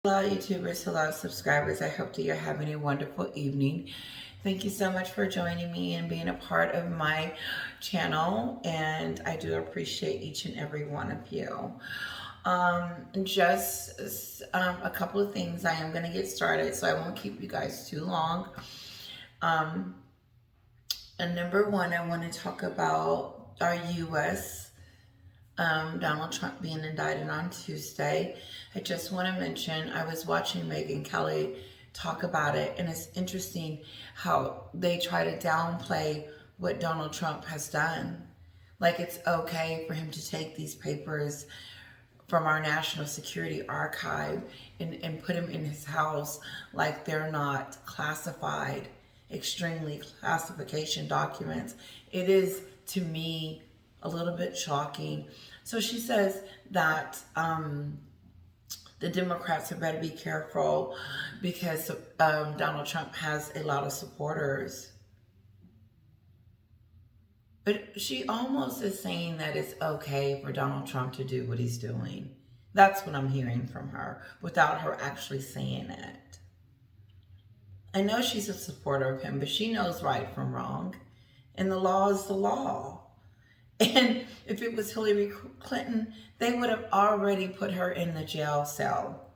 Hello, YouTubers. Hello, subscribers. I hope that you're having a wonderful evening. Thank you so much for joining me and being a part of my channel. And I do appreciate each and every one of you. Just a couple of things. I am going to get started, so I won't keep you guys too long. And number one, I want to talk about our U.S. Donald Trump being indicted on Tuesday. I just want to mention, I was watching Meghan Kelly talk about it, and it's interesting how they try to downplay what Donald Trump has done. Like it's okay for him to take these papers from our National Security Archive and put them in his house like they're not classified, extremely classification documents. It is, to me, a little bit shocking. So she says that the Democrats had better be careful because Donald Trump has a lot of supporters. But she almost is saying that it's okay for Donald Trump to do what he's doing. That's what I'm hearing from her without her actually saying it. I know she's a supporter of him, but she knows right from wrong. And the law is the law. And if it was Hillary Clinton, they would have already put her in the jail cell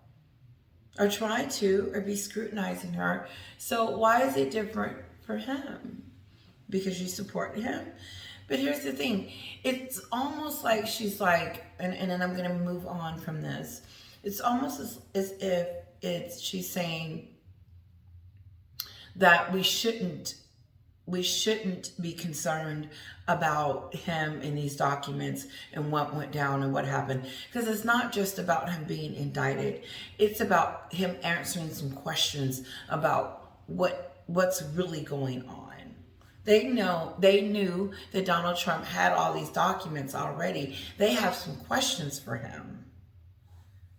or tried to, or be scrutinizing her. So why is it different for him? Because you support him? But here's the thing. It's almost like she's like, and then I'm going to move on from this. It's almost as if she's saying that we shouldn't be concerned about him in these documents and what went down and what happened. Because it's not just about him being indicted. It's about him answering some questions about what's really going on. They knew that Donald Trump had all these documents already. They have some questions for him.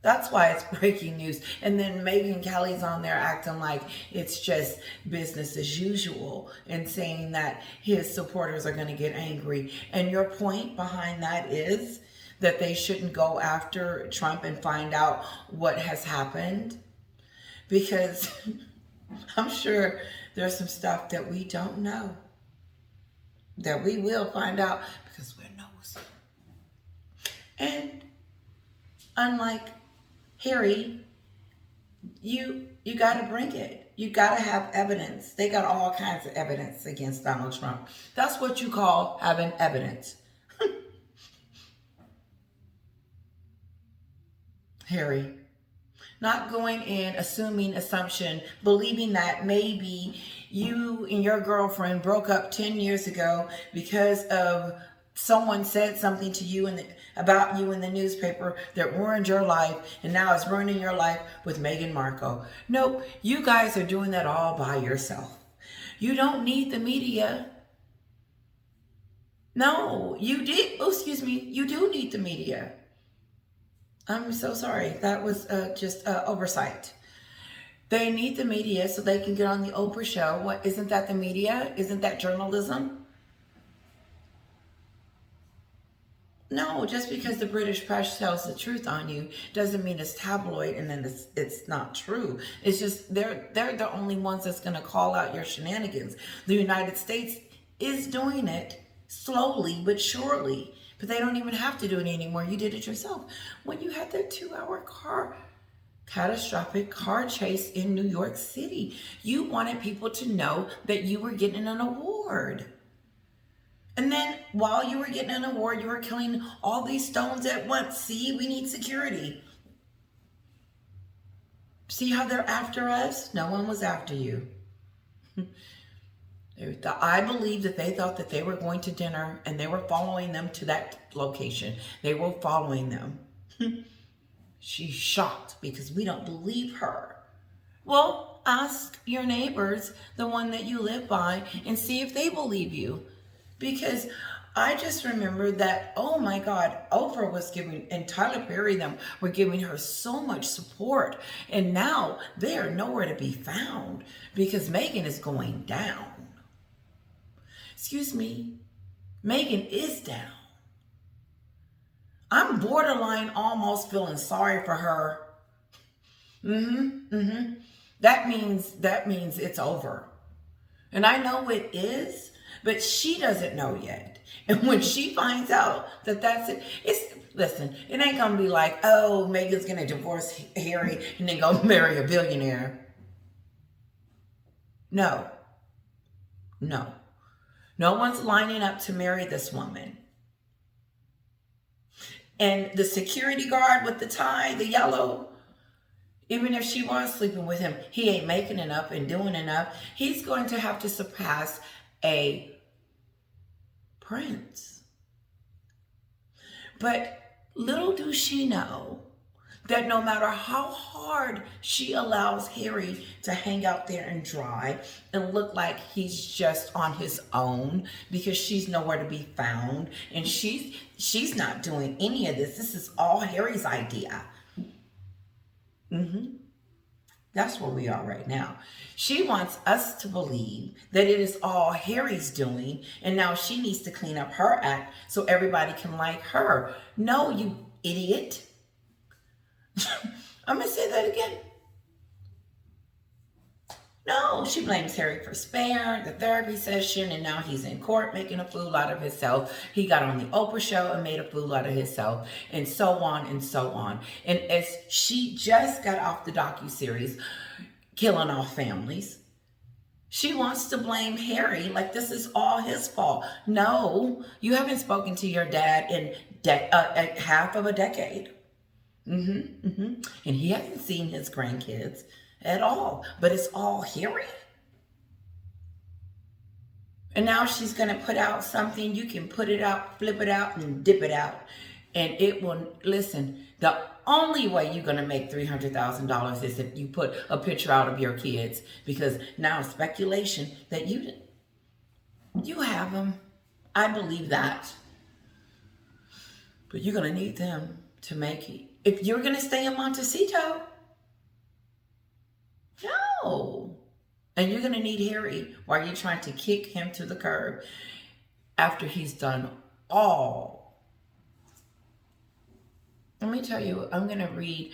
That's why it's breaking news. And then Meghan Kelly's on there acting like it's just business as usual and saying that his supporters are going to get angry. And your point behind that is that they shouldn't go after Trump and find out what has happened. Because I'm sure there's some stuff that we don't know that we will find out because we're nosy. And unlike Harry, you got to bring it. You got to have evidence. They got all kinds of evidence against Donald Trump. That's what you call having evidence. Harry, not going in, assumption, believing that maybe you and your girlfriend broke up 10 years ago because of someone said something to you about you in the newspaper that ruined your life, and now it's ruining your life with Meghan Markle. Nope, you guys are doing that all by yourself. You don't need the media. No, you did. Oh, excuse me. You do need the media. I'm so sorry. That was just oversight. They need the media so they can get on the Oprah show. What, isn't that the media? Isn't that journalism? No, just because the British press tells the truth on you doesn't mean it's tabloid and then it's not true. It's just they're the only ones that's going to call out your shenanigans. The United States is doing it slowly but surely, but they don't even have to do it anymore. You did it yourself when you had that 2-hour catastrophic car chase in New York City. You wanted people to know that you were getting an award. And then while you were getting an award, you were killing all these stones at once. See, we need security. See how they're after us? No one was after you. I believe that they thought that they were going to dinner and they were following them to that location. They were following them. She's shocked because we don't believe her. Well, ask your neighbors, the one that you live by, and see if they believe you. Because I just remember that, oh my God, Oprah was giving, and Tyler Perry them were giving her so much support. And now they are nowhere to be found because Meghan is going down. Excuse me, Meghan is down. I'm borderline almost feeling sorry for her That means it's over. And I know it is, but she doesn't know yet. And when she finds out that that's it, listen, it ain't gonna be like, oh, Meghan's gonna divorce Harry and then go marry a billionaire. No, no. No one's lining up to marry this woman. And the security guard with the tie, the yellow, even if she was sleeping with him, he ain't making enough and doing enough. He's going to have to surpass a prince. But little do she know that no matter how hard she allows Harry to hang out there and dry and look like he's just on his own because she's nowhere to be found, and she's not doing any of this. This is all Harry's idea. That's where we are right now. She wants us to believe that it is all Harry's doing, and now she needs to clean up her act so everybody can like her. No, you idiot. I'm going to say that again. No, she blames Harry for Spare, the therapy session, and now he's in court making a fool out of himself. He got on the Oprah show and made a fool out of himself, and so on and so on. And as she just got off the docuseries, Killing Off Families, she wants to blame Harry like this is all his fault. No, you haven't spoken to your dad in half of a decade. And he hasn't seen his grandkids at all, but it's all Harry. And now she's going to put out something. You can put it out, flip it out, and dip it out. And it will, listen, the only way you're going to make $300,000 is if you put a picture out of your kids, because now speculation that you have them. I believe that. But you're going to need them to make it. If you're going to stay in Montecito, no. And you're going to need Harry while you're trying to kick him to the curb after he's done all. Let me tell you, I'm going to read.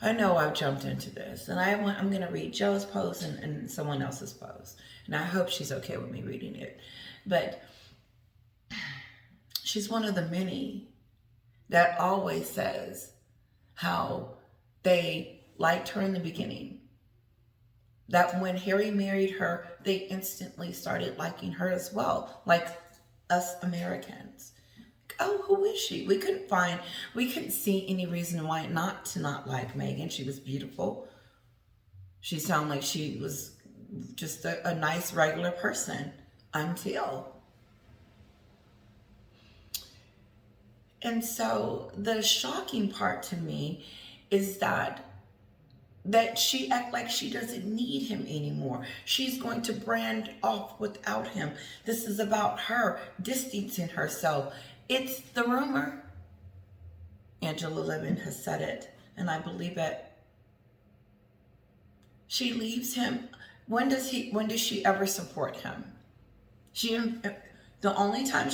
I know I've jumped into this. And I'm going to read Joe's post and someone else's post. And I hope she's okay with me reading it. But she's one of the many that always says how they liked her in the beginning. That when Harry married her, they instantly started liking her as well, like us Americans. Oh, who is she? We couldn't see any reason why not to not like Meghan. She was beautiful. She sounded like she was just a nice, regular person until. And so the shocking part to me is that she act like she doesn't need him anymore. She's going to brand off without him. This is about her distancing herself. It's the rumor. Angela Levin has said it, and I believe it. She leaves him. When does she ever support him? The only time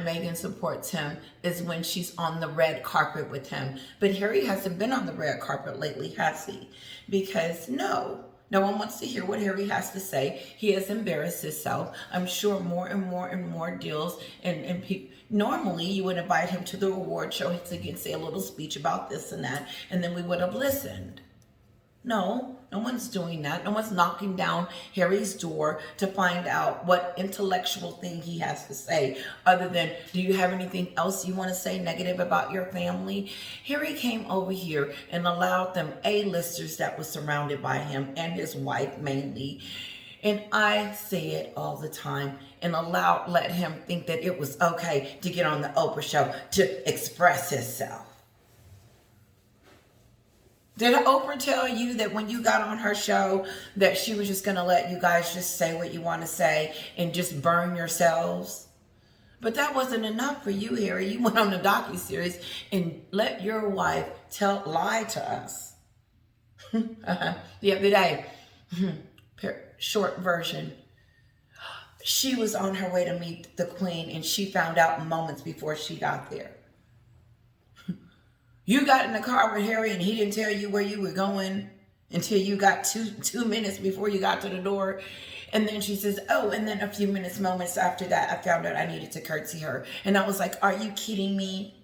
Meghan supports him is when she's on the red carpet with him. But Harry hasn't been on the red carpet lately, has he? Because no one wants to hear what Harry has to say. He has embarrassed himself. I'm sure more and more deals and people. Normally, you would invite him to the award show so he could say a little speech about this and that, and then we would have listened. No one's doing that. No one's knocking down Harry's door to find out what intellectual thing he has to say, other than, do you have anything else you want to say negative about your family? Harry came over here and allowed them A-listers that was surrounded by him and his wife mainly. And I say it all the time, and let him think that it was okay to get on the Oprah show to express himself. Did Oprah tell you that when you got on her show that she was just going to let you guys just say what you want to say and just burn yourselves? But that wasn't enough for you, Harry. You went on the docuseries and let your wife lie to us. The other day, short version, she was on her way to meet the Queen and she found out moments before she got there. You got in the car with Harry and he didn't tell you where you were going until you got two minutes before you got to the door. And then she says, oh, and then a few moments after that, I found out I needed to curtsy her. And I was like, are you kidding me?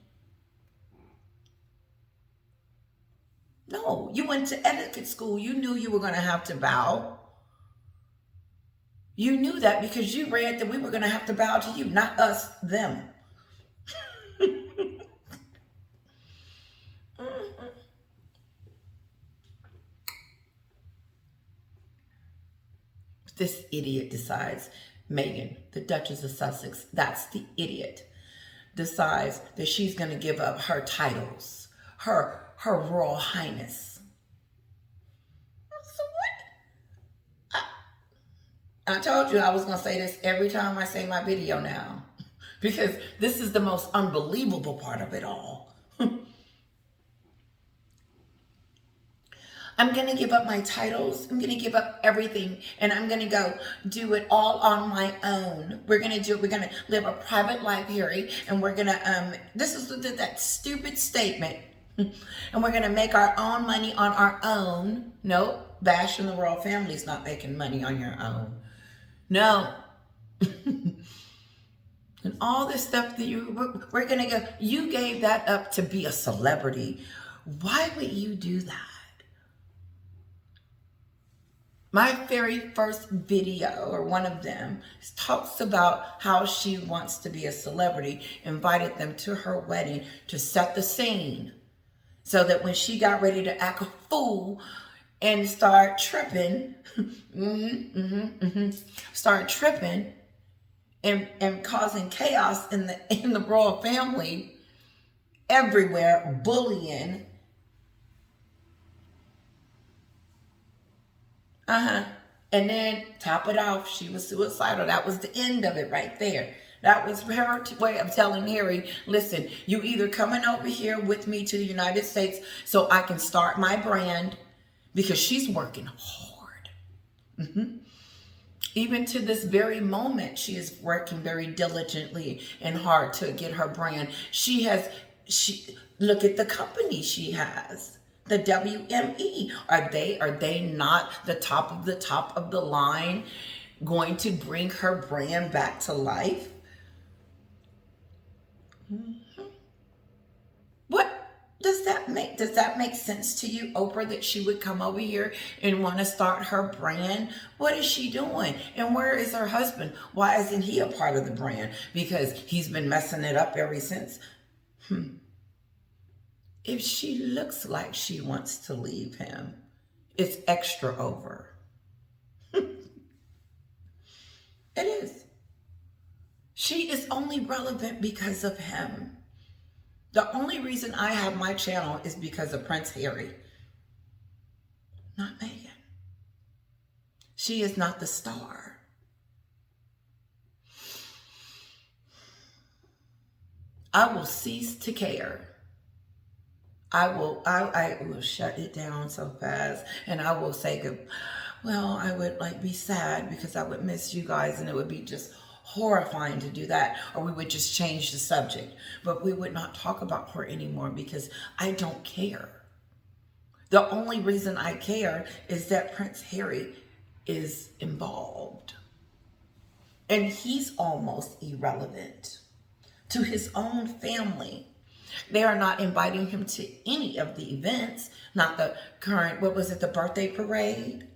No, you went to etiquette school. You knew you were going to have to bow. You knew that because you read that we were going to have to bow to you, not us, them. This idiot decides, Meghan, the Duchess of Sussex, that's the idiot, decides that she's going to give up her titles, her Royal Highness. So what? I told you I was going to say this every time I say my video now, because this is the most unbelievable part of it all. I'm going to give up my titles. I'm going to give up everything. And I'm going to go do it all on my own. We're going to live a private life, Harry. And we're going to, this is that stupid statement. And we're going to make our own money on our own. Nope. Bash in the royal family's not making money on your own. No. And all this stuff that we're going to go, you gave that up to be a celebrity. Why would you do that? My very first video, or one of them, talks about how she wants to be a celebrity, invited them to her wedding to set the scene so that when she got ready to act a fool and start tripping, start tripping and causing chaos in the royal family everywhere, bullying. And then top it off, she was suicidal. That was the end of it right there. That was her way of telling Harry, listen, you either coming over here with me to the United States so I can start my brand, because she's working hard. Even to this very moment, she is working very diligently and hard to get her brand. Look at the company she has. The WME, are they not the top of the line, going to bring her brand back to life? What does that make? Does that make sense to you, Oprah, that she would come over here and want to start her brand? What is she doing? And where is her husband? Why isn't he a part of the brand? Because he's been messing it up ever since. If she looks like she wants to leave him, it's extra over. It is. She is only relevant because of him. The only reason I have my channel is because of Prince Harry, not Meghan. She is not the star. I will cease to care. I will shut it down so fast, and I will say, well, I would be sad because I would miss you guys, and it would be just horrifying to do that, or we would just change the subject, but we would not talk about her anymore because I don't care. The only reason I care is that Prince Harry is involved, and he's almost irrelevant to his own family. They are not inviting him to any of the events, not the current, what was it, the birthday parade,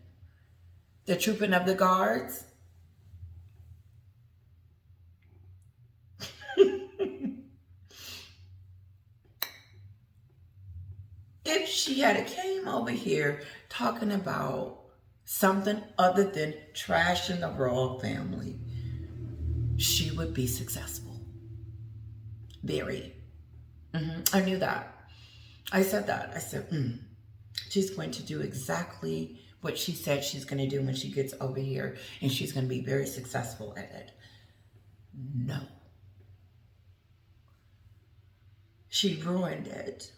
the trooping of the guards. If she had came over here talking about something other than trashing the royal family, she would be successful. Very. I knew that. I said that. I said, she's going to do exactly what she said she's going to do when she gets over here, and she's going to be very successful at it. No. She ruined it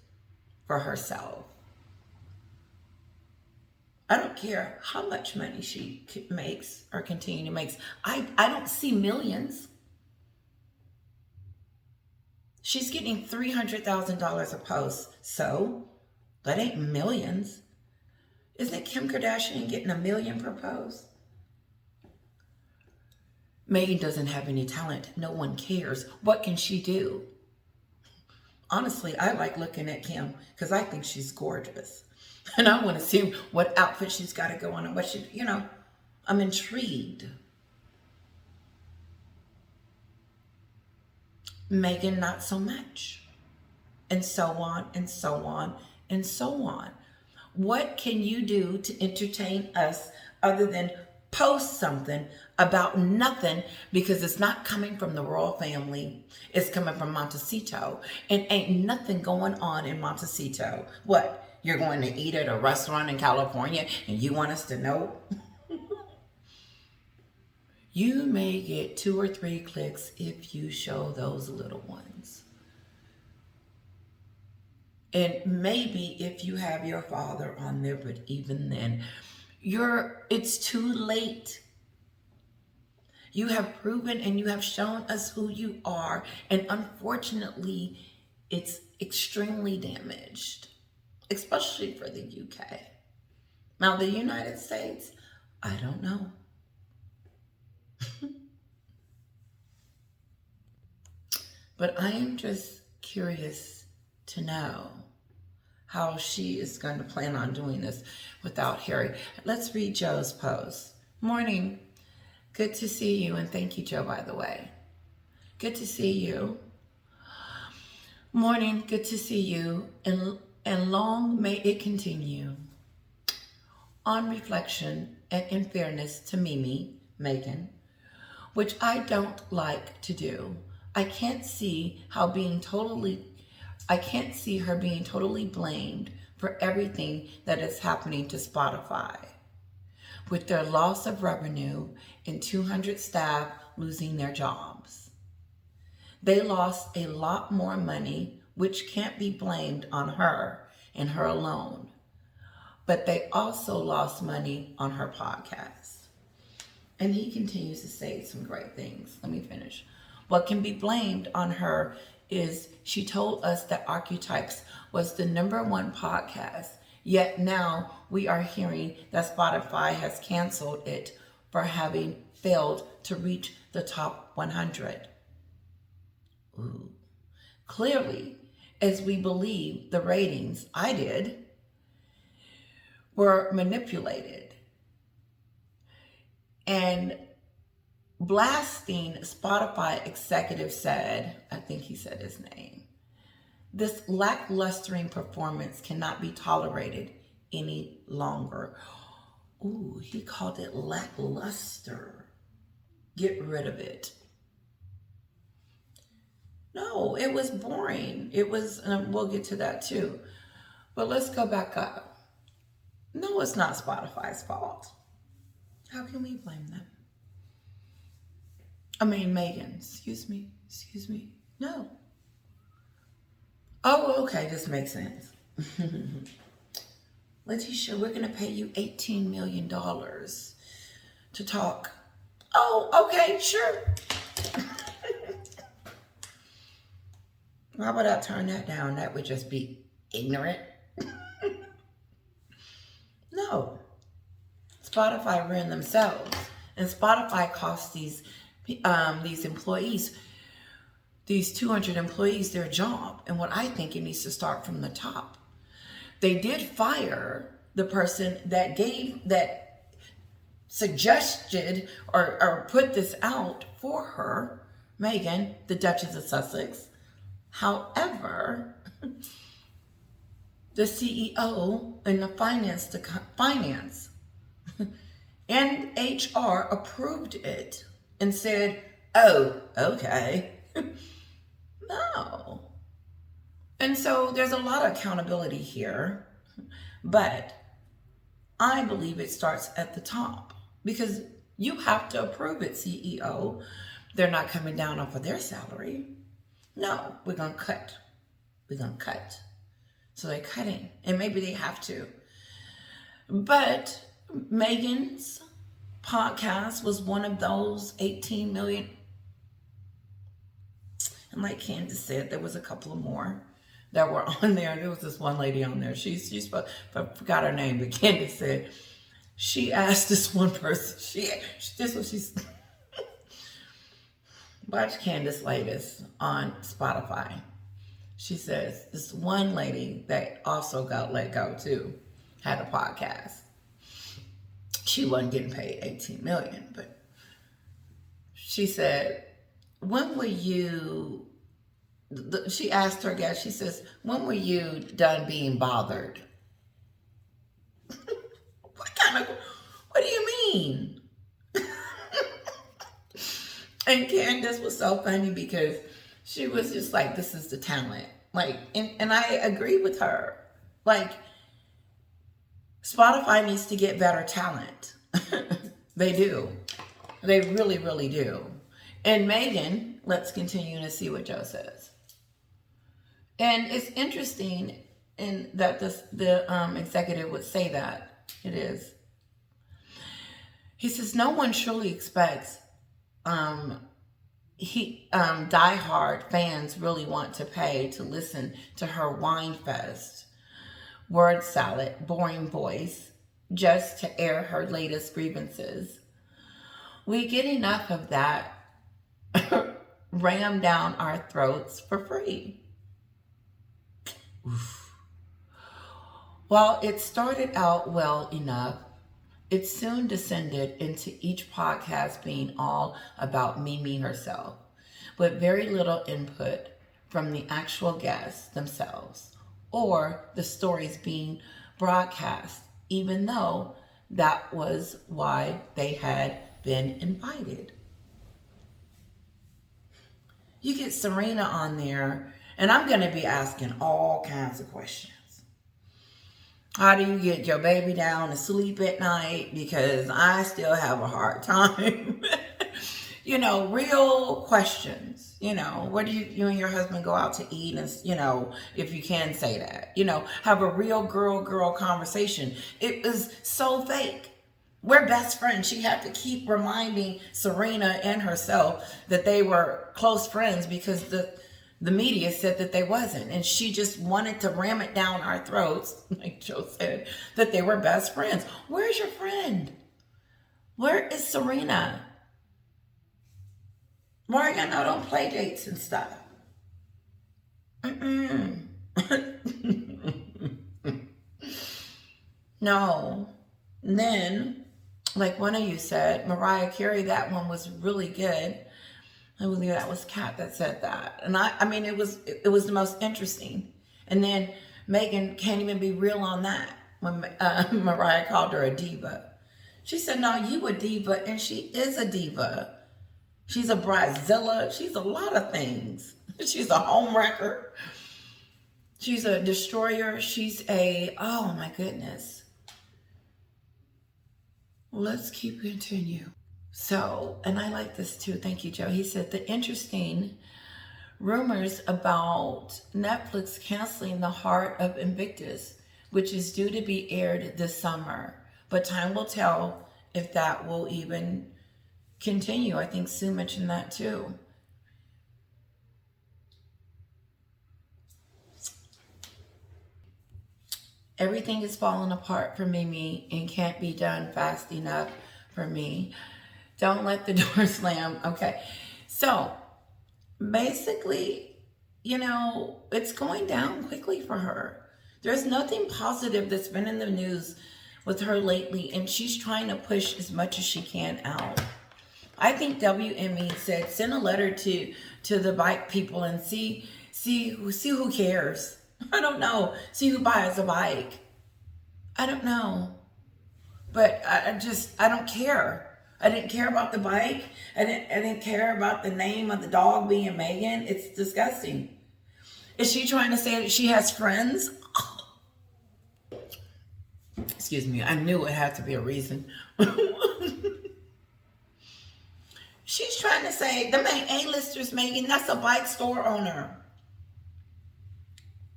for herself. I don't care how much money she makes or continue to make. I don't see millions. She's getting $300,000 a post. So that ain't millions. Isn't Kim Kardashian getting $1 million per post? Meghan doesn't have any talent. No one cares. What can she do? Honestly, I like looking at Kim because I think she's gorgeous. And I want to see what outfit she's got to go on and what she, I'm intrigued. Meghan, not so much. And so on, and so on, and so on. What can you do to entertain us other than post something about nothing, because it's not coming from the royal family, it's coming from Montecito, and ain't nothing going on in Montecito. What? You're going to eat at a restaurant in California and you want us to know? You may get 2 or 3 clicks if you show those little ones. And maybe if you have your father on there, but even then, it's too late. You have proven and you have shown us who you are, and unfortunately, it's extremely damaged, especially for the UK. Now, the United States, I don't know. But I am just curious to know how she is going to plan on doing this without Harry. Let's read Joe's post. Morning. Good to see you, and thank you, Joe, by the way. Good to see you. Morning. Good to see you, and long may it continue. On reflection and in fairness to Mimi, Meghan, which I don't like to do, I can't see her being totally blamed for everything that is happening to Spotify, with their loss of revenue and 200 staff losing their jobs. They lost a lot more money, which can't be blamed on her and her alone. But they also lost money on her podcast. And he continues to say some great things. Let me finish. What can be blamed on her is she told us that Archetypes was the #1 podcast, yet now we are hearing that Spotify has canceled it for having failed to reach the top 100. Ooh. Clearly, as we believe the ratings, I did, were manipulated. And blasting Spotify executive said, I think he said his name, this lacklustering performance cannot be tolerated any longer. Ooh, he called it lackluster. Get rid of it. No, it was boring. It was, and we'll get to that too. But let's go back up. No, it's not Spotify's fault. How can we blame them? I mean, Meghan, excuse me. No. Oh, okay, this makes sense. Letitia, we're going to pay you $18 million to talk. Oh, okay, sure. How about I turn that down? That would just be ignorant. No. Spotify ran themselves. And Spotify cost these employees, these 200 employees, their job. And what I think, it needs to start from the top. They did fire the person that suggested or put this out for her, Meghan, the Duchess of Sussex. However, the CEO and the finance and HR approved it and said, oh, okay. No. And so there's a lot of accountability here, but I believe it starts at the top, because you have to approve it, CEO. They're not coming down off of their salary. No, we're going to cut. So they're cutting, and maybe they have to. But Meghan's podcast was one of those 18 million. And like Candace said, there was a couple of more that were on there. There was this one lady on there. I forgot her name, but Candace said, she asked this one person, this was she's, watch Candace latest on Spotify. She says, this one lady that also got let go too, had a podcast. She wasn't getting paid $18 million, but she said, when were you, she asked her guest, she says, when were you done being bothered? What do you mean? And Candace was so funny because she was just like, this is the talent. Like, and I agree with her. Like, Spotify needs to get better talent. They do. They really, really do. And Meghan, let's continue to see what Joe says. And it's interesting in that the executive would say that. It is. He says, no one surely expects diehard fans really want to pay to listen to her whine fest, word salad, boring voice, just to air her latest grievances. We get enough of that rammed down our throats for free. Oof. While it started out well enough, it soon descended into each podcast being all about Mimi herself, with very little input from the actual guests themselves or the stories being broadcast, even though that was why they had been invited. You get Serena on there, and I'm going to be asking all kinds of questions. How do you get your baby down to sleep at night? Because I still have a hard time. Real questions. Where do you and your husband go out to eat? And, if you can say that, have a real girl conversation. It was so fake. We're best friends. She had to keep reminding Serena and herself that they were close friends because the media said that they wasn't. And she just wanted to ram it down our throats, like Joe said, that they were best friends. Where's your friend? Where is Serena? Morgan, I don't play dates and stuff. No. And then, like one of you said, Mariah Carey, that one was really good. I believe that was Kat that said that. And I mean, it was the most interesting. And then Meghan can't even be real on that when Mariah called her a diva. She said, no, you a diva, and she is a diva. She's a bridezilla. She's a lot of things. She's a homewrecker. She's a destroyer. She's oh my goodness. Let's continue. So, and I like this too. Thank you, Joe. He said the interesting rumors about Netflix canceling The Heart of Invictus, which is due to be aired this summer. But time will tell if that will even continue. I think Sue mentioned that too. Everything is falling apart for Mimi and can't be done fast enough for me. Don't let the door slam. Okay. So basically, it's going down quickly for her. There's nothing positive that's been in the news with her lately, and she's trying to push as much as she can out. I think WME said send a letter to the bike people and see who cares. I don't know. See who buys a bike. I don't know. But I don't care. I didn't care about the bike. I didn't care about the name of the dog being Meghan. It's disgusting. Is she trying to say that she has friends? Excuse me. I knew it had to be a reason. She's trying to say the main A-listers, Meghan, that's a bike store owner.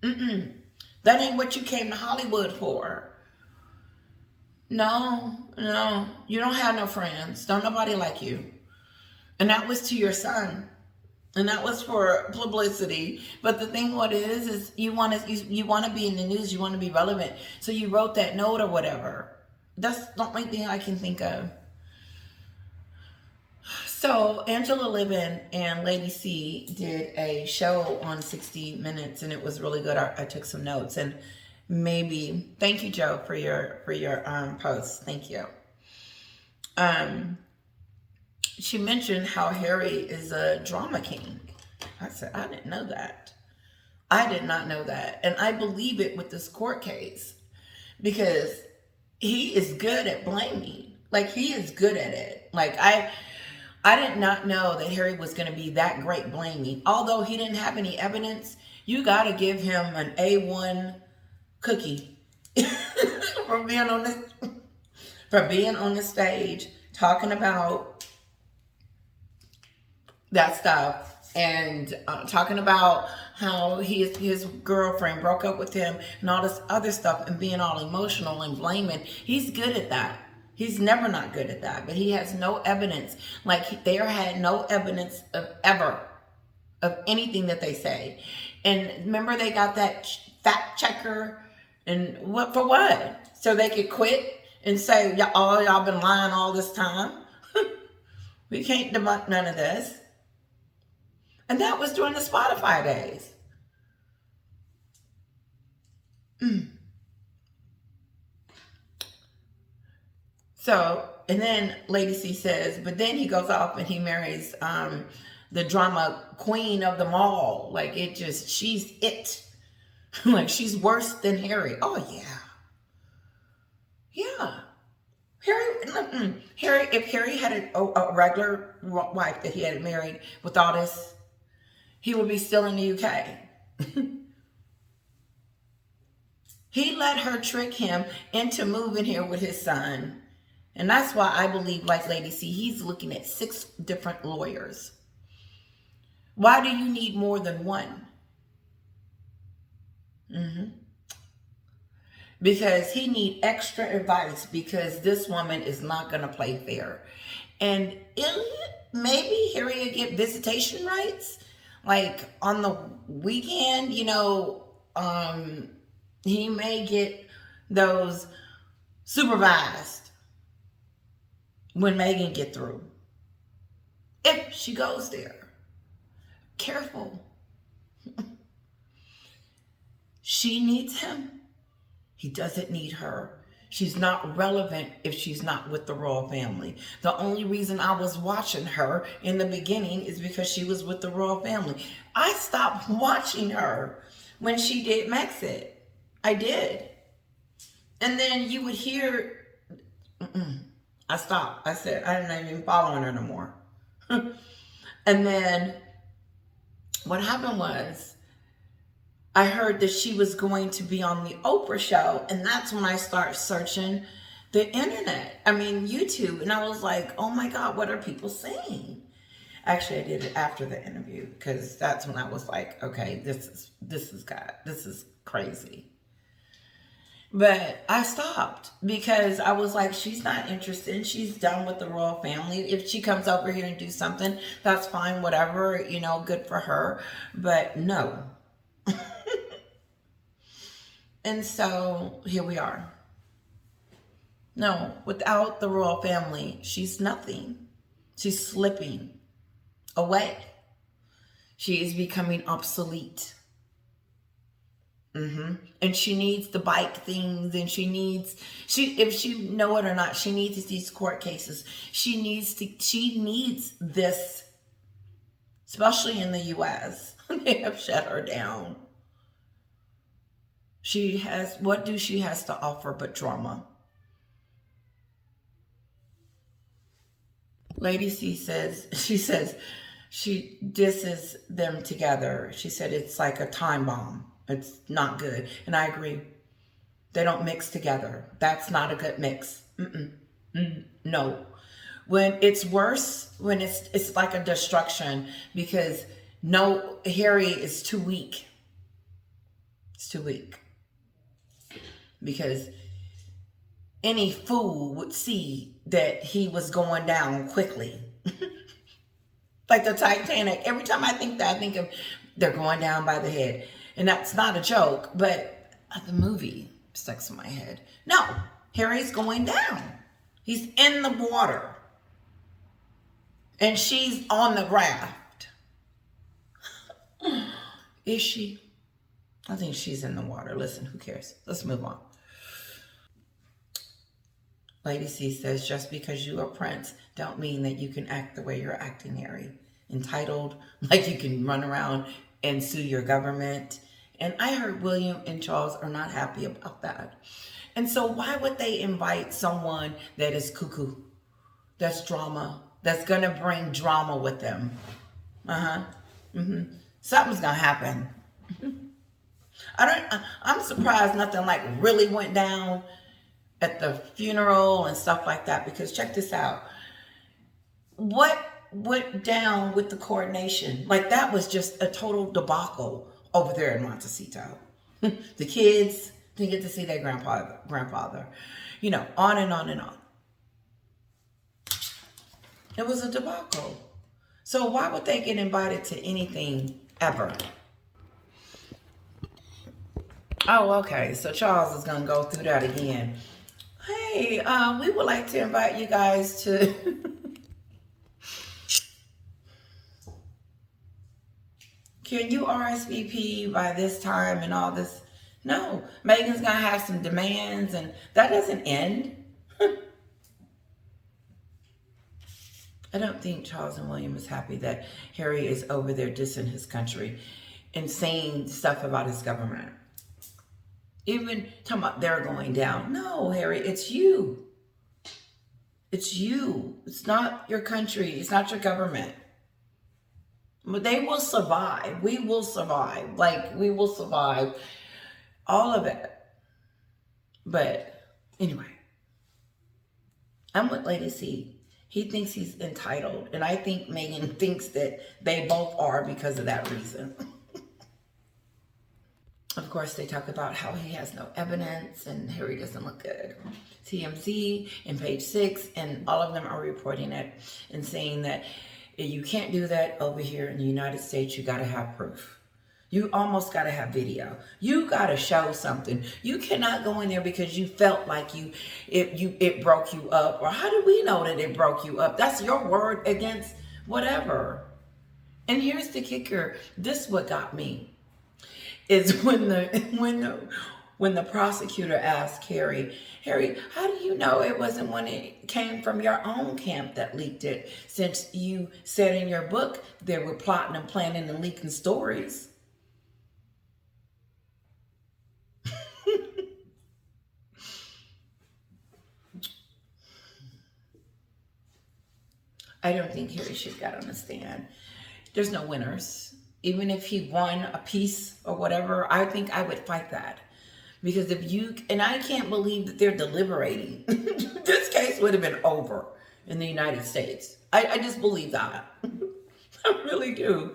That ain't what you came to Hollywood for. No, you don't have no friends. Don't nobody like you. And that was to your son. And that was for publicity. But the thing what it is you want to be in the news, you want to be relevant. So you wrote that note or whatever. That's the only thing I can think of. So Angela Liven and Lady C did a show on 60 Minutes, and it was really good. I took some notes, and maybe thank you, Joe, for your post. Thank you. She mentioned how Harry is a drama king. I said, I didn't know that. I did not know that. And I believe it with this court case because he is good at blaming. Like, he is good at it. Like, I did not know that Harry was going to be that great blaming. Although he didn't have any evidence, you got to give him an A1 cookie for being on the stage talking about that stuff and talking about how his girlfriend broke up with him and all this other stuff and being all emotional and blaming. He's good at that. He's never not good at that, but he has no evidence. Like, there had no evidence of anything that they say. And remember, they got that fact checker, and what for what? So they could quit and say, y'all been lying all this time. We can't debunk none of this. And that was during the Spotify days. So, and then Lady C says, but then he goes off and he marries the drama queen of them all. Like, she's it. Like, she's worse than Harry. Oh, yeah. Yeah. Harry, if Harry had a regular wife that he had married with all this, he would be still in the UK. He let her trick him into moving here with his son. And that's why I believe, like Lady C, he's looking at 6 different lawyers. Why do you need more than one? Because he need extra advice, because this woman is not going to play fair. And maybe Harry will get visitation rights. Like, on the weekend, he may get those supervised when Meghan get through. If she goes there. Careful. She needs him. He doesn't need her. She's not relevant if she's not with the royal family. The only reason I was watching her in the beginning is because she was with the royal family. I stopped watching her when she did Brexit. I did. And then you would hear, I stopped. I said, I'm not even following her no more. And then what happened was, I heard that she was going to be on the Oprah show, and that's when I started searching the internet. I mean, YouTube, and I was like, oh my God, what are people saying? Actually, I did it after the interview, because that's when I was like, okay, this is crazy. But I stopped because I was like, she's not interested. She's done with the royal family. If she comes over here and do something, that's fine, whatever, good for her. But no. And so here we are. No, without the royal family, she's nothing. She's slipping away. She is becoming obsolete. And she needs to bike things, and if she know it or not, she needs these court cases. She needs this, especially in the US. They have shut her down. What do she has to offer but drama? Lady C says, she disses them together. She said it's like a time bomb. It's not good. And I agree. They don't mix together. That's not a good mix. No. When it's worse, when it's like a destruction, because Harry is too weak. It's too weak. Because any fool would see that he was going down quickly. Like the Titanic. Every time I think that, I think of they're going down by the head. And that's not a joke, but the movie sticks in my head. No, Harry's going down. He's in the water. And she's on the raft. Is she? I think she's in the water. Listen, who cares? Let's move on. Lady C says, just because you are Prince don't mean that you can act the way you're acting, Harry. Entitled, like you can run around and sue your government. And I heard William and Charles are not happy about that. And so why would they invite someone that is cuckoo, that's drama, that's going to bring drama with them? Something's going to happen. I'm surprised nothing like really went down at the funeral and stuff like that, because check this out. What went down with the coronation? Like that was just a total debacle over there in Montecito. The kids didn't get to see their grandfather, you know, on and on and on. It was a debacle. So why would they get invited to anything ever? Oh, okay. So Charles is going to go through that again. Hey, we would like to invite you guys to... Can you RSVP by this time and all this? No. Meghan's going to have some demands and that doesn't end. I don't think Charles and William is happy that Harry is over there dissing his country and saying stuff about his government. Even talking about they're going down. No, Harry, it's you. It's you. It's not your country. It's not your government. But they will survive. We will survive. Like, we will survive all of it. But anyway, I'm with Lady C. He thinks he's entitled. And I think Meghan thinks that they both are because of that reason. Of course, they talk about how he has no evidence and Harry doesn't look good. TMZ and Page 6 and all of them are reporting it and saying that you can't do that over here in the United States. You got to have proof. You almost got to have video. You got to show something. You cannot go in there because you felt like it broke you up. Or how do we know that it broke you up? That's your word against whatever. And here's the kicker. This is what got me. Is when the prosecutor asked Harry, how do you know it wasn't when it came from your own camp that leaked it? Since you said in your book they were plotting and planning and leaking stories. I don't think Harry should get on the stand. There's no winners. Even if he won a piece or whatever, I think I would fight that. Because if you, and I can't believe that they're deliberating. This case would have been over in the United States. I just believe that. I really do.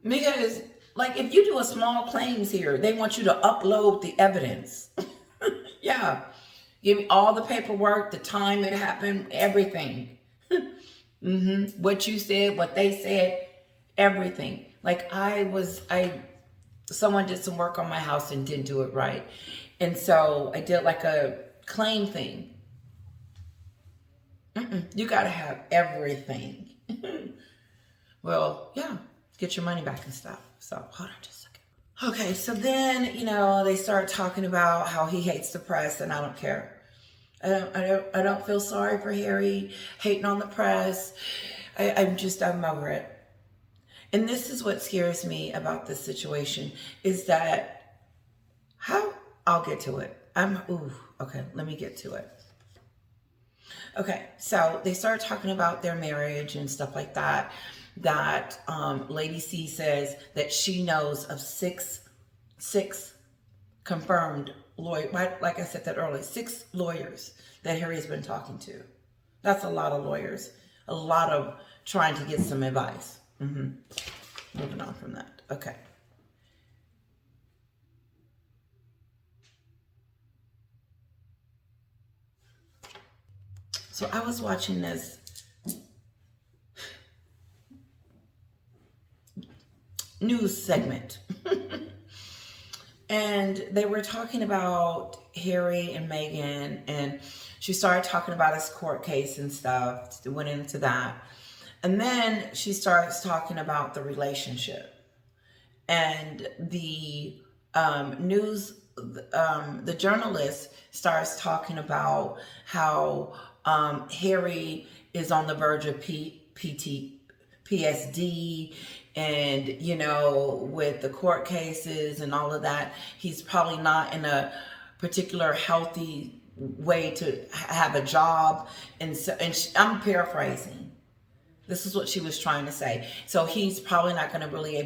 Because, like, if you do a small claims here, they want you to upload the evidence. Yeah. Give me all the paperwork, the time it happened, everything. What you said, what they said, everything. Like someone did some work on my house and didn't do it right. And so I did like a claim thing. You got to have everything. Well, yeah, get your money back and stuff. So hold on just a second. Okay, so then, they start talking about how he hates the press and I don't care. I don't feel sorry for Harry hating on the press. I'm over it. And this is what scares me about this situation is that I'll get to it. Okay, let me get to it. Okay, so they start talking about their marriage and stuff like that. That Lady C says that she knows of six confirmed lawyers. Like I said that earlier, 6 lawyers that Harry's been talking to. That's a lot of lawyers. A lot of trying to get some advice. Moving on from that. Okay. So I was watching this news segment. And they were talking about Harry and Meghan, and she started talking about his court case and stuff. Went into that. And then she starts talking about the relationship. And the the journalist starts talking about how Harry is on the verge of PSD, and with the court cases and all of that, he's probably not in a particular healthy way to have a job. And so, I'm paraphrasing. This is what she was trying to say. So he's probably not going to really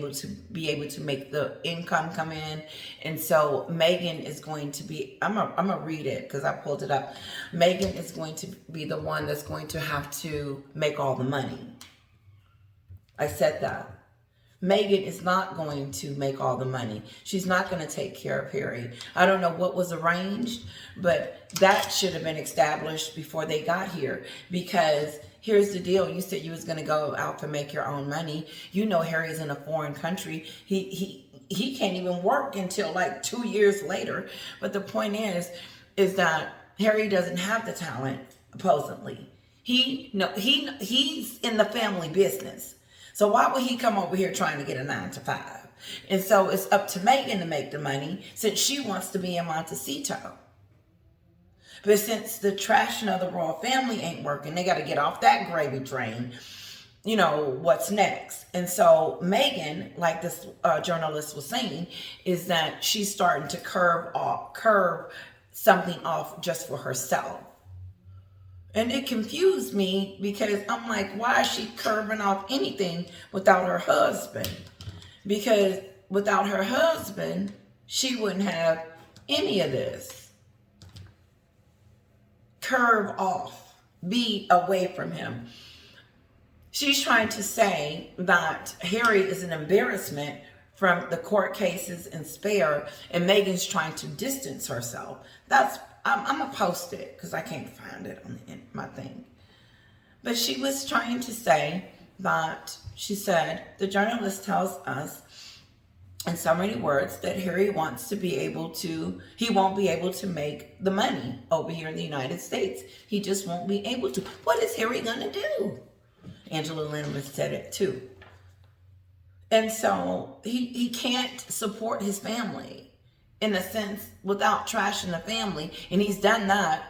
be able to make the income come in. And so Meghan is going to be, I'm gonna read it because I pulled it up. Meghan is going to be the one that's going to have to make all the money. I said that. Meghan is not going to make all the money. She's not going to take care of Harry. I don't know what was arranged, but that should have been established before they got here. Because here's the deal. You said you was going to go out to make your own money. Harry's in a foreign country. He can't even work until like 2 years later. But the point is that Harry doesn't have the talent, supposedly. He's in the family business. So why would he come over here trying to get a 9 to 5? And so it's up to Meghan to make the money, since she wants to be in Montecito. But since the trashing of the royal family ain't working, they got to get off that gravy train. What's next? And so Meghan, like this journalist was saying, is that she's starting to curve something off just for herself. And it confused me because I'm like, why is she curving off anything without her husband? Because without her husband, she wouldn't have any of this. Curve off. Be away from him. She's trying to say that Harry is an embarrassment from the court cases and spare, and Meghan's trying to distance herself. I'm going to post it because I can't find it on my thing. But she was trying to say that, she said, the journalist tells us in so many words that Harry he won't be able to make the money over here in the United States. He just won't be able to. What is Harry going to do? Angela Linneman said it too. And so he can't support his family, in a sense, without trashing the family. And he's done that.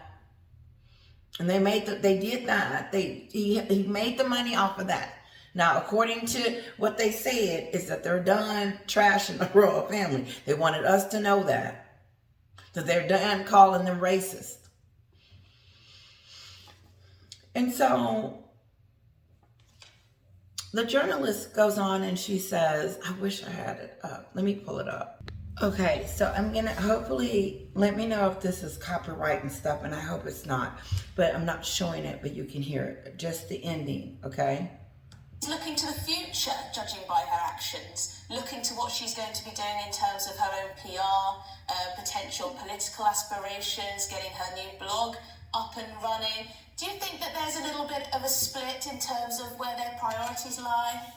And they did that. He made the money off of that. Now, according to what they said, is that they're done trashing the royal family. They wanted us to know that they're done calling them racist. And so the journalist goes on and she says, I wish I had it up. Let me pull it up. Okay, so I'm going to hopefully, let me know if this is copyright and stuff, and I hope it's not. But I'm not showing it, but you can hear it. Just the ending, okay? Looking to the future, judging by her actions, looking to what she's going to be doing in terms of her own PR, potential political aspirations, getting her new blog up and running. Do you think that there's a little bit of a split in terms of where their priorities lie?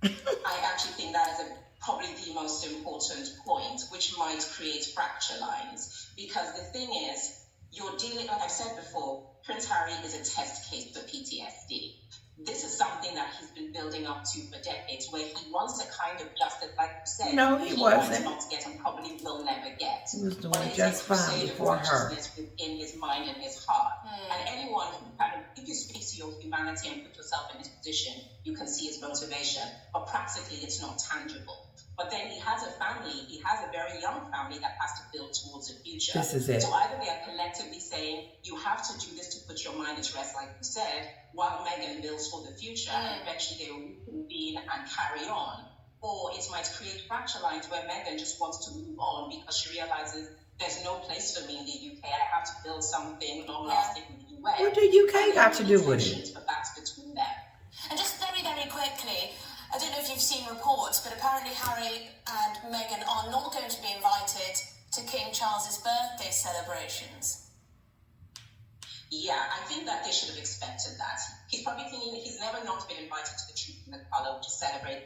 I actually think that is probably the most important point, which might create fracture lines. Because the thing is, you're dealing, like I said before, Prince Harry is a test case for PTSD. This is something that he's been building up to for decades, where he wants a kind of justice, like you said. No, he wasn't. Not get and probably will never get. He was doing just fine before her. Within his mind and his heart. And anyone who if you speak to your humanity and put yourself in his position, you can see his motivation. But practically, it's not tangible. But then he has a family, he has a very young family that has to build towards a future. This is it. So either they are collectively saying, you have to do this to put your mind at rest, like you said, while Meghan builds for the future, and eventually they will reconvene and carry on. Or it might create fracture lines where Meghan just wants to move on because she realizes there's no place for me in the UK. I have to build something long-lasting in the US. What do UK got to do with it? But that's between them. And just very, very quickly, I don't know if you've seen reports, but apparently Harry and Meghan are not going to be invited to King Charles's birthday celebrations. Yeah, I think that they should have expected that. He's probably thinking he's never not been invited to the Truth in the Colour, which is celebrate